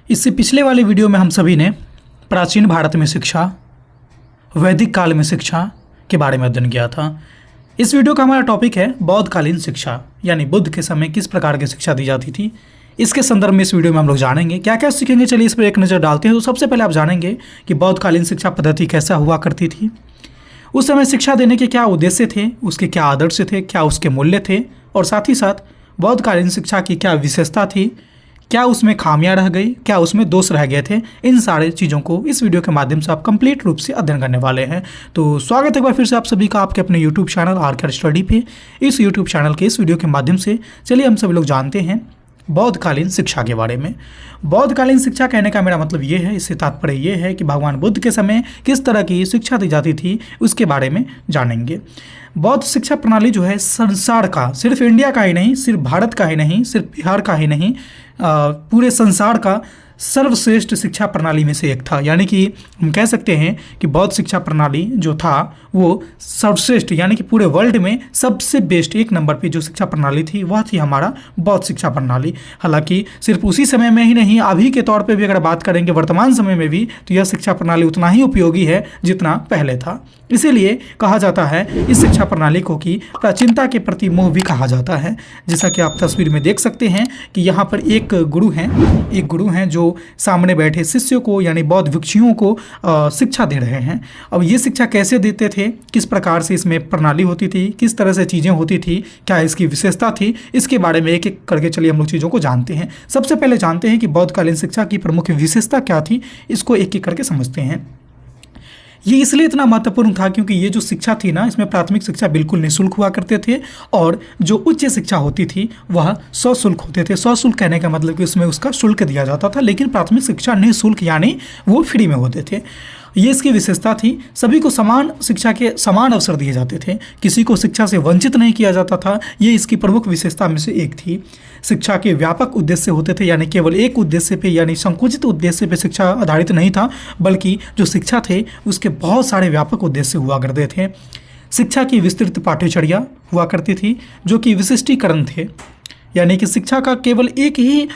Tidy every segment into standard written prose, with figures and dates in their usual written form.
इससे पिछले वाले वीडियो में हम सभी ने प्राचीन भारत में शिक्षा, वैदिक काल में शिक्षा के बारे में अध्ययन किया था। इस वीडियो का हमारा टॉपिक है बौद्धकालीन शिक्षा, यानी बुद्ध के समय किस प्रकार की शिक्षा दी जाती थी। इसके संदर्भ में इस वीडियो में हम लोग जानेंगे क्या क्या सीखेंगे। चलिए इस पर एक नज़र डालते हैं। तो सबसे पहले आप जानेंगे कि बौद्धकालीन शिक्षा पद्धति कैसा हुआ करती थी, उस समय शिक्षा देने के क्या उद्देश्य थे, उसके क्या आदर्श थे, क्या उसके मूल्य थे, और साथ ही साथ बौद्धकालीन शिक्षा की क्या विशेषता थी, क्या उसमें खामियां रह गई, क्या उसमें दोष रह गए थे। इन सारे चीज़ों को इस वीडियो के माध्यम से आप कंप्लीट रूप से अध्ययन करने वाले हैं। तो स्वागत है एक बार फिर से आप सभी का आपके अपने यूट्यूब चैनल आर्कर स्टडी पे। इस यूट्यूब चैनल के इस वीडियो के माध्यम से चलिए हम सभी लोग जानते हैं बौद्धकालीन शिक्षा के बारे में। बौद्धकालीन शिक्षा कहने का मेरा मतलब ये है, इससे तात्पर्य ये है कि भगवान बुद्ध के समय किस तरह की शिक्षा दी जाती थी उसके बारे में जानेंगे। बौद्ध शिक्षा प्रणाली जो है संसार का, सिर्फ इंडिया का ही नहीं, सिर्फ भारत का ही नहीं, सिर्फ बिहार का ही नहीं, पूरे संसार का सर्वश्रेष्ठ शिक्षा प्रणाली में से एक था। यानी कि हम कह सकते हैं कि बौद्ध शिक्षा प्रणाली जो था वो सर्वश्रेष्ठ, यानी कि पूरे वर्ल्ड में सबसे बेस्ट एक नंबर पे जो शिक्षा प्रणाली थी वह थी हमारा बौद्ध शिक्षा प्रणाली। हालांकि सिर्फ उसी समय में ही नहीं, अभी के तौर पे भी अगर बात करेंगे वर्तमान समय में भी, तो यह शिक्षा प्रणाली उतना ही उपयोगी है जितना पहले था। इसीलिए कहा जाता है इस शिक्षा प्रणाली को कि प्राचीनता के प्रति मोह भी कहा जाता है। जैसा कि आप तस्वीर में देख सकते हैं कि यहाँ पर एक गुरु हैं जो सामने बैठे शिष्यों को यानी बौद्ध भिक्षुओं को शिक्षा दे रहे हैं। अब ये शिक्षा कैसे देते थे, किस प्रकार से इसमें प्रणाली होती थी, किस तरह से चीज़ें होती थी, क्या इसकी विशेषता थी, इसके बारे में एक एक करके चलिए हम लोग चीज़ों को जानते हैं। सबसे पहले जानते हैं कि बौद्धकालीन शिक्षा की प्रमुख विशेषता क्या थी, इसको एक एक करके समझते हैं। ये इसलिए इतना महत्वपूर्ण था क्योंकि ये जो शिक्षा थी ना, इसमें प्राथमिक शिक्षा बिल्कुल निःशुल्क हुआ करते थे और जो उच्च शिक्षा होती थी वह सशुल्क होते थे। सशुल्क कहने का मतलब कि उसमें उसका शुल्क दिया जाता था, लेकिन प्राथमिक शिक्षा निःशुल्क यानी वो फ्री में होते थे। ये इसकी विशेषता थी। सभी को समान शिक्षा के समान अवसर दिए जाते थे, किसी को शिक्षा से वंचित नहीं किया जाता था। ये इसकी प्रमुख विशेषता में से एक थी। शिक्षा के व्यापक उद्देश्य होते थे, यानी केवल एक उद्देश्य पे यानी संकुचित उद्देश्य पे शिक्षा आधारित नहीं था, बल्कि जो शिक्षा थे उसके बहुत सारे व्यापक उद्देश्य हुआ करते थे। शिक्षा की विस्तृत पाठ्यचर्या हुआ करती थी जो कि विशिष्टीकरण थे, यानी कि शिक्षा का केवल एक ही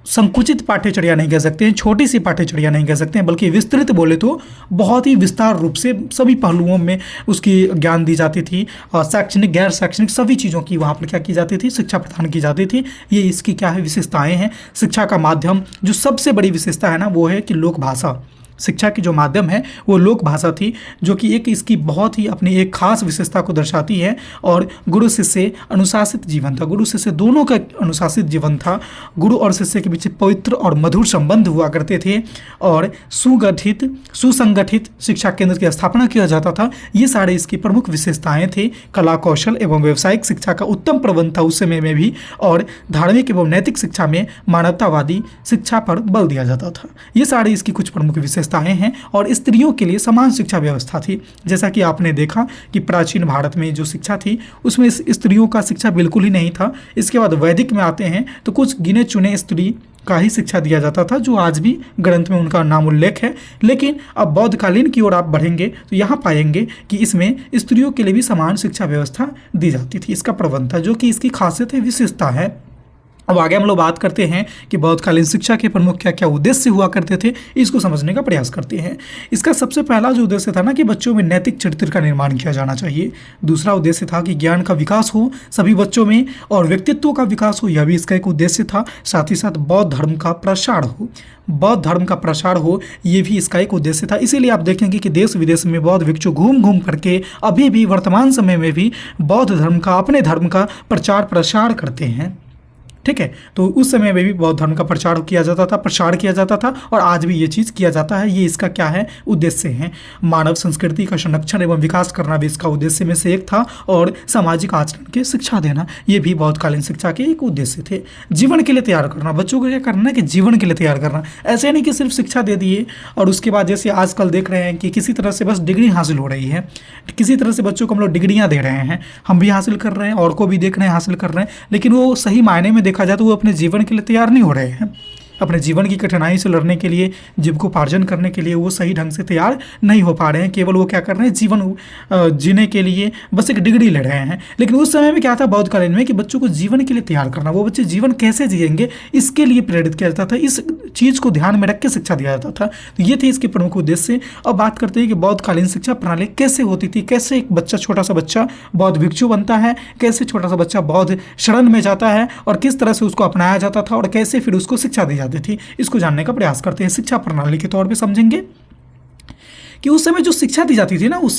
संकुचित पाठ्यचर्या नहीं कह सकते हैं, छोटी सी पाठ्यचर्या नहीं कह सकते हैं, बल्कि विस्तृत बोले तो बहुत ही विस्तार रूप से सभी पहलुओं में उसकी ज्ञान दी जाती थी। शैक्षणिक गैर शैक्षणिक सभी चीज़ों की वहाँ पर क्या की जाती थी, शिक्षा प्रदान की जाती थी। ये इसकी क्या है, विशेषताएँ हैं। शिक्षा का माध्यम जो सबसे बड़ी विशेषता है ना, वो है कि लोक भाषा। शिक्षा की जो माध्यम है वो लोक भाषा थी, जो कि एक इसकी बहुत ही अपनी एक खास विशेषता को दर्शाती है। और गुरु शिष्य अनुशासित जीवन था, गुरु शिष्य दोनों का अनुशासित जीवन था। गुरु और शिष्य के बीच पवित्र और मधुर संबंध हुआ करते थे और सुसंगठित शिक्षा केंद्र की स्थापना किया जाता था। ये सारे इसकी प्रमुख विशेषताएं थे। कला कौशल एवं व्यावसायिक शिक्षा का उत्तम प्रबंध था उस समय में भी, और धार्मिक एवं नैतिक शिक्षा में मानवतावादी शिक्षा पर बल दिया जाता था। ये सारी इसकी कुछ प्रमुख विशेषताएं हैं। और स्त्रियों के लिए समान शिक्षा व्यवस्था थी। जैसा कि आपने देखा कि प्राचीन भारत में जो शिक्षा थी उसमें स्त्रियों का शिक्षा बिल्कुल ही नहीं था। इसके बाद वैदिक में आते हैं तो कुछ गिने चुने स्त्री का ही शिक्षा दिया जाता था, जो आज भी ग्रंथ में उनका नाम उल्लेख है। लेकिन अब बौद्धकालीन की ओर आप बढ़ेंगे तो यहाँ पाएंगे कि इसमें स्त्रियों के लिए भी समान शिक्षा व्यवस्था दी जाती थी। इसका प्रबंध था, जो कि इसकी खासियत है, विशेषता है। अब आगे हम लोग बात करते हैं कि बौद्धकालीन शिक्षा के प्रमुख क्या क्या उद्देश्य हुआ करते थे, इसको समझने का प्रयास करते हैं। इसका सबसे पहला जो उद्देश्य था ना कि बच्चों में नैतिक चरित्र का निर्माण किया जाना चाहिए। दूसरा उद्देश्य था कि ज्ञान का विकास हो सभी बच्चों में और व्यक्तित्व का विकास हो, यह भी इसका एक उद्देश्य था। साथ ही साथ बौद्ध धर्म का प्रसार हो, ये भी इसका एक उद्देश्य था। इसीलिए आप देखेंगे कि देश विदेश में बौद्ध भिक्षु घूम घूम करके अभी भी वर्तमान समय में भी बौद्ध धर्म का, अपने धर्म का प्रचार प्रसार करते हैं। ठीक है, तो उस समय में भी बौद्ध धर्म का प्रसार किया जाता था और आज भी ये चीज़ किया जाता है। ये इसका क्या है, उद्देश्य है। मानव संस्कृति का संरक्षण एवं विकास करना भी इसका उद्देश्य में से एक था, और सामाजिक आचरण की शिक्षा देना, ये भी बौद्धकालीन शिक्षा के एक उद्देश्य थे। जीवन के लिए तैयार करना, बच्चों को क्या करना है कि जीवन के लिए तैयार करना। ऐसे नहीं कि सिर्फ शिक्षा दे दिए और उसके बाद जैसे आजकल देख रहे हैं कि किसी तरह से बस डिग्री हासिल हो रही है, किसी तरह से बच्चों को हम लोग डिग्रियाँ दे रहे हैं, हम भी हासिल कर रहे हैं और को भी देख रहे हैं हासिल कर रहे हैं, लेकिन वो सही मायने में देखा जाए तो वो अपने जीवन के लिए तैयार नहीं हो रहे हैं। अपने जीवन की कठिनाई से लड़ने के लिए, जीविकोपार्जन करने के लिए वो सही ढंग से तैयार नहीं हो पा रहे हैं। केवल वो क्या कर रहे हैं, जीवन जीने के लिए बस एक डिग्री ले रहे हैं। लेकिन उस समय में क्या था बौद्धकालीन में कि बच्चों को जीवन के लिए तैयार करना, वो बच्चे जीवन कैसे जिएंगे इसके लिए प्रेरित किया जाता था। इस चीज़ को ध्यान में रख के शिक्षा दिया जाता था। तो ये थे इसके प्रमुख उद्देश्य। अब बात करते हैं कि बौद्धकालीन शिक्षा प्रणाली कैसे होती थी, कैसे एक बच्चा, छोटा सा बच्चा बौद्ध भिक्षु बनता है, कैसे छोटा सा बच्चा बौद्ध शरण में जाता है और किस तरह से उसको अपनाया जाता था और कैसे फिर उसको शिक्षा दी जाती थी, इसको जानने का प्रयास करते हैं। शिक्षा प्रणाली के तौर पर समझेंगे कि उस समय जो शिक्षा दी जाती थी ना, उस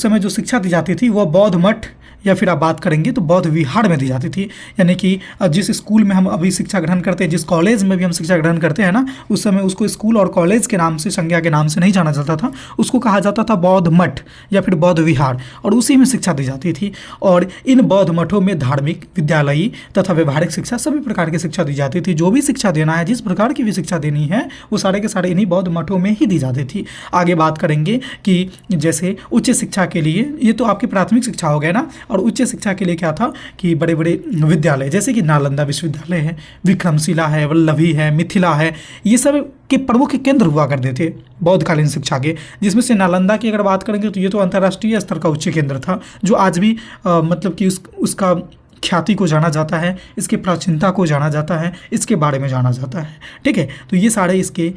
समय जो शिक्षा दी जाती थी वह बौद्ध मठ या फिर आप बात करेंगे तो बौद्ध विहार में दी जाती थी। यानी कि जिस स्कूल में हम अभी शिक्षा ग्रहण करते हैं, जिस कॉलेज में भी हम शिक्षा ग्रहण करते हैं ना, उस समय उसको स्कूल और कॉलेज के नाम से, संज्ञा के नाम से नहीं जाना जाता था, उसको कहा जाता था बौद्ध मठ या फिर बौद्ध विहार, और उसी में शिक्षा दी जाती थी। और इन बौद्ध मठों में धार्मिक, विद्यालयी तथा व्यवहारिक शिक्षा, सभी प्रकार की शिक्षा दी जाती थी। जो भी शिक्षा देना है, जिस प्रकार की भी शिक्षा देनी है, वो सारे के सारे इन्हीं बौद्ध मठों में ही दी जाती थी। आगे बात करेंगे कि जैसे उच्च शिक्षा के लिए, ये तो आपकी प्राथमिक शिक्षा हो गया ना, और उच्च शिक्षा के लिए क्या था कि बड़े बड़े विद्यालय जैसे कि नालंदा विश्वविद्यालय है, विक्रमशिला है, वल्लभी है, मिथिला है, ये सब के प्रमुख केंद्र हुआ करते थे बौद्धकालीन शिक्षा के। जिसमें से नालंदा की अगर बात करेंगे तो ये तो अंतर्राष्ट्रीय स्तर का उच्च केंद्र था, जो आज भी मतलब कि उसका ख्याति को जाना जाता है, इसकी प्राचीनता को जाना जाता है, इसके बारे में जाना जाता है। ठीक है, तो ये सारे इसके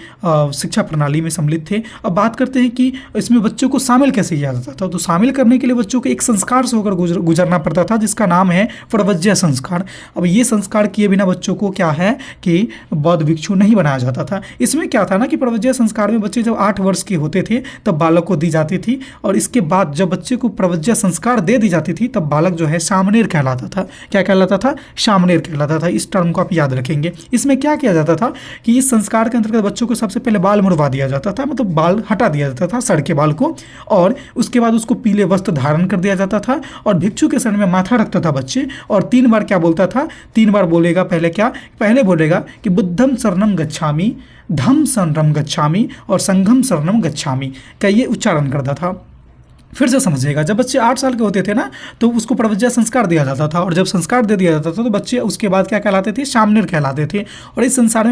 शिक्षा प्रणाली में सम्मिलित थे। अब बात करते हैं कि इसमें बच्चों को शामिल कैसे किया जाता था। तो शामिल करने के लिए बच्चों को एक संस्कार से होकर गुजरना पड़ता था, जिसका नाम है प्रवज्या संस्कार। अब ये संस्कार किए बिना बच्चों को क्या है कि बौद्ध भिक्षु नहीं बनाया जाता था। इसमें क्या था ना कि प्रवज्या संस्कार में बच्चे जब 8 वर्ष के होते थे तब बालक को दी जाती थी, और इसके बाद जब बच्चे को प्रवज्या संस्कार दे दी जाती थी तब बालक जो है सामनेर कहलाता था। क्या कहलाता था? शामनेर कहलाता था। इस टर्म को आप याद रखेंगे। इसमें क्या किया जाता था कि इस संस्कार के अंतर्गत बच्चों को सबसे पहले बाल मुड़वा दिया जाता था, मतलब बाल हटा दिया जाता था, सड़ के बाल को, और उसके बाद उसको पीले वस्त्र धारण कर दिया जाता था और भिक्षु के शरण में माथा रखता था बच्चे, और 3 बार क्या बोलता था? 3 बार बोलेगा। पहले बोलेगा कि बुद्धम शरणम गच्छामि, धम्म शरणम गच्छामि और संघम शरणम गच्छामि का ये उच्चारण करता था। फिर से समझिएगा, जब बच्चे 8 साल के होते थे ना तो उसको प्रवज्या संस्कार दिया जाता था, और जब संस्कार दे दिया जाता था तो बच्चे उसके बाद क्या कहलाते थे? शामनेर कहलाते थे। और इस संस्कार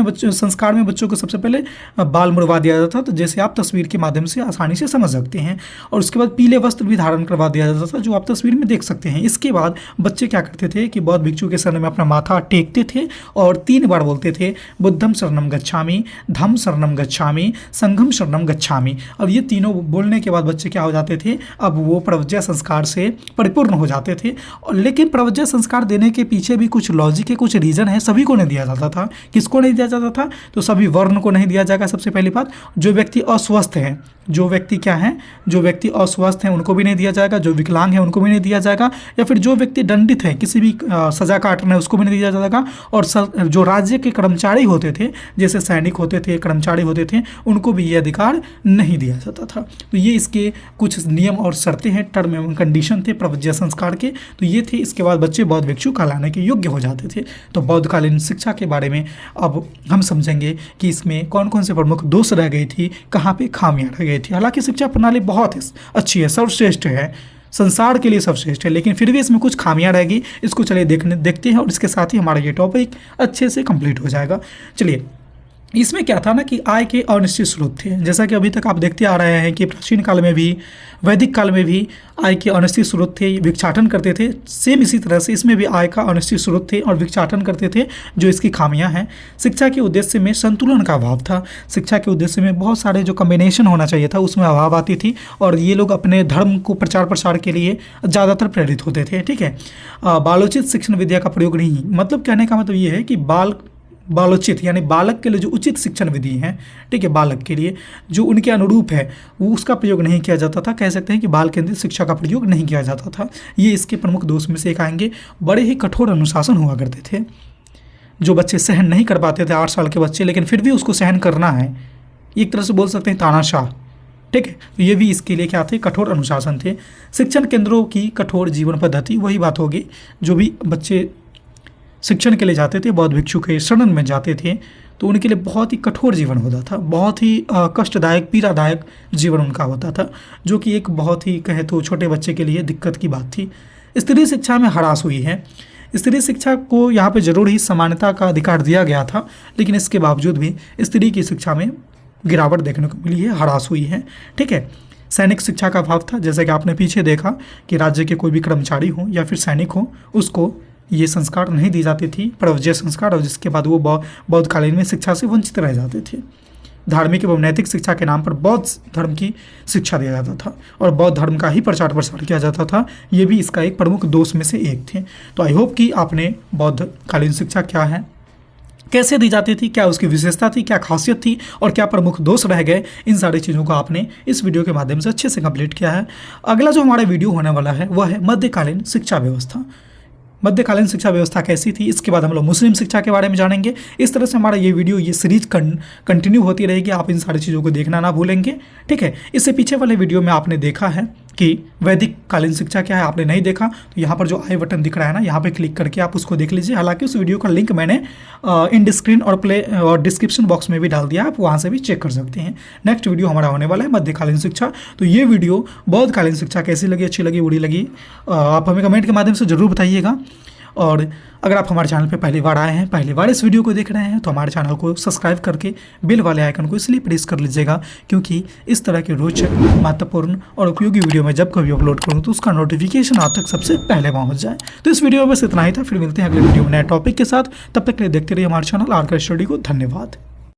में बच्चों को सबसे पहले बाल मुड़वा दिया जाता था, तो जैसे आप तस्वीर के माध्यम से आसानी से समझ सकते हैं, और उसके बाद पीले वस्त्र भी धारण करवा दिया जाता था, जो आप तस्वीर में देख सकते हैं। इसके बाद बच्चे क्या करते थे कि बौद्ध भिक्षु के शरण में अपना माथा टेकते थे और 3 बार बोलते थे बुद्धम शरणम गच्छामि, धम्म शरणम गच्छामि, संघम शरणम गच्छामि। अब ये तीनों बोलने के बाद बच्चे क्या हो जाते थे? अब वो प्रवज्या संस्कार से परिपूर्ण हो जाते थे। और लेकिन प्रवज्या संस्कार देने के पीछे भी कुछ लॉजिक है, कुछ रीज़न है। सभी को नहीं दिया जाता था। किसको नहीं दिया जाता था? तो सभी वर्ण को नहीं दिया जाएगा। सबसे पहली बात, जो व्यक्ति अस्वस्थ हैं, जो व्यक्ति क्या हैं, जो व्यक्ति अस्वस्थ हैं उनको भी नहीं दिया जाएगा, जो विकलांग हैं उनको भी नहीं दिया जाएगा, या फिर जो व्यक्ति दंडित है, किसी भी सजा काट रहे हैं, उसको भी नहीं दिया जाएगा। और जो राज्य के कर्मचारी होते थे, जैसे सैनिक होते थे, कर्मचारी होते थे, उनको भी ये अधिकार नहीं दिया जाता था। तो ये इसके कुछ नियम और शर्तें हैं, टर्म एवं कंडीशन थे प्रवज्या संस्कार के। तो ये थे। इसके बाद बच्चे बौद्ध भिक्षु कहलाने के योग्य हो जाते थे। तो बौद्धकालीन शिक्षा के बारे में अब हम समझेंगे कि इसमें कौन कौन से प्रमुख दोष रह गई थी, कहाँ पे खामियां रह गई थी। हालांकि शिक्षा प्रणाली बहुत अच्छी है, सर्वश्रेष्ठ है, संसार के लिए सर्वश्रेष्ठ है, लेकिन फिर भी इसमें कुछ खामियां रहेगी। इसको चलिए देखते हैं, और इसके साथ ही हमारा ये टॉपिक अच्छे से कंप्लीट हो जाएगा। चलिए, इसमें क्या था ना कि आय के अनिश्चित स्रोत थे। जैसा कि अभी तक आप देखते आ रहे हैं कि प्राचीन काल में भी, वैदिक काल में भी आय के अनिश्चित स्रोत थे, भिक्षाटन करते थे। सेम इसी तरह से इसमें भी आय का अनिश्चित स्रोत थे और भिक्षाटन करते थे, जो इसकी खामियां हैं। शिक्षा के उद्देश्य में संतुलन का अभाव था। शिक्षा के उद्देश्य में बहुत सारे जो कम्बिनेशन होना चाहिए था उसमें अभाव आती थी, और ये लोग अपने धर्म को प्रचार प्रसार के लिए ज़्यादातर प्रेरित होते थे। ठीक है, बालोचित शिक्षण विद्या का प्रयोग नहीं, मतलब कहने का मतलब ये है कि बालोचित यानी बालक के लिए जो उचित शिक्षण विधि है, ठीक है, बालक के लिए जो उनके अनुरूप है, वो उसका प्रयोग नहीं किया जाता था। कह सकते हैं कि बाल केंद्रित शिक्षा का प्रयोग नहीं किया जाता था। ये इसके प्रमुख दोष में से एक आएंगे। बड़े ही कठोर अनुशासन हुआ करते थे, जो बच्चे सहन नहीं कर पाते थे, 8 साल के बच्चे, लेकिन फिर भी उसको सहन करना है। एक तरह से बोल सकते हैं तानाशाह। ठीक है, तो ये भी इसके लिए क्या थे? कठोर अनुशासन थे। शिक्षण केंद्रों की कठोर जीवन पद्धति, वही बात होगी, जो भी बच्चे शिक्षण के लिए जाते थे, बौद्ध भिक्षु के शरण में जाते थे, तो उनके लिए बहुत ही कठोर जीवन होता था, बहुत ही कष्टदायक, पीड़ादायक जीवन उनका होता था, जो कि एक बहुत ही कहे तो छोटे बच्चे के लिए दिक्कत की बात थी। स्त्री शिक्षा में ह्रास हुई है। स्त्री शिक्षा को यहाँ पे जरूर ही समानता का अधिकार दिया गया था, लेकिन इसके बावजूद भी स्त्री की शिक्षा में गिरावट देखने को मिली है, ह्रास हुई है। ठीक है। सैनिक शिक्षा का अभाव था, जैसे कि आपने पीछे देखा कि राज्य के कोई भी कर्मचारी हो या फिर सैनिक हो, उसको ये संस्कार नहीं दी जाती थी, प्रवज्य संस्कार, और जिसके बाद वो बौद्धकालीन में शिक्षा से वंचित रह जाते थे। धार्मिक एवं नैतिक शिक्षा के नाम पर बौद्ध धर्म की शिक्षा दिया जाता था और बौद्ध धर्म का ही प्रचार प्रसार किया जाता था। ये भी इसका एक प्रमुख दोष में से एक थे। तो आई होप कि आपने बौद्धकालीन शिक्षा क्या है, कैसे दी जाती थी, क्या उसकी विशेषता थी, क्या खासियत थी और क्या प्रमुख दोष रह गए, इन सारी चीज़ों को आपने इस वीडियो के माध्यम से अच्छे से कंप्लीट किया है। अगला जो हमारा वीडियो होने वाला है वह है मध्यकालीन शिक्षा व्यवस्था। मध्यकालीन शिक्षा व्यवस्था कैसी थी, इसके बाद हम लोग मुस्लिम शिक्षा के बारे में जानेंगे। इस तरह से हमारा ये वीडियो, ये सीरीज कंटिन्यू होती रहेगी। आप इन सारी चीज़ों को देखना ना भूलेंगे। ठीक है। इससे पीछे वाले वीडियो में आपने देखा है कि वैदिक कालीन शिक्षा क्या है, आपने नहीं देखा तो यहाँ पर जो आई बटन दिख रहा है ना, यहाँ पे क्लिक करके आप उसको देख लीजिए। हालांकि उस वीडियो का लिंक मैंने इन स्क्रीन और डिस्क्रिप्शन बॉक्स में भी डाल दिया, आप वहाँ से भी चेक कर सकते हैं। नेक्स्ट वीडियो हमारा होने वाला है मध्यकालीन शिक्षा। तो ये वीडियो बौद्धकालीन शिक्षा कैसी लगी, अच्छी लगी, बुरी लगी, आप हमें कमेंट के माध्यम से ज़रूर बताइएगा। और अगर आप हमारे चैनल पे पहली बार आए हैं, पहली बार इस वीडियो को देख रहे हैं, तो हमारे चैनल को सब्सक्राइब करके बेल वाले आइकन को इसलिए प्रेस कर लीजिएगा क्योंकि इस तरह के रोचक, महत्वपूर्ण और उपयोगी वीडियो मैं जब कभी अपलोड करूं तो उसका नोटिफिकेशन आप तक सबसे पहले पहुंच जाए। तो इस वीडियो में बस इतना ही था। फिर मिलते हैं अगले वीडियो में नए टॉपिक के साथ। तब तक के लिए देखते रहिए हमारे चैनल आर के स्टडी को। धन्यवाद।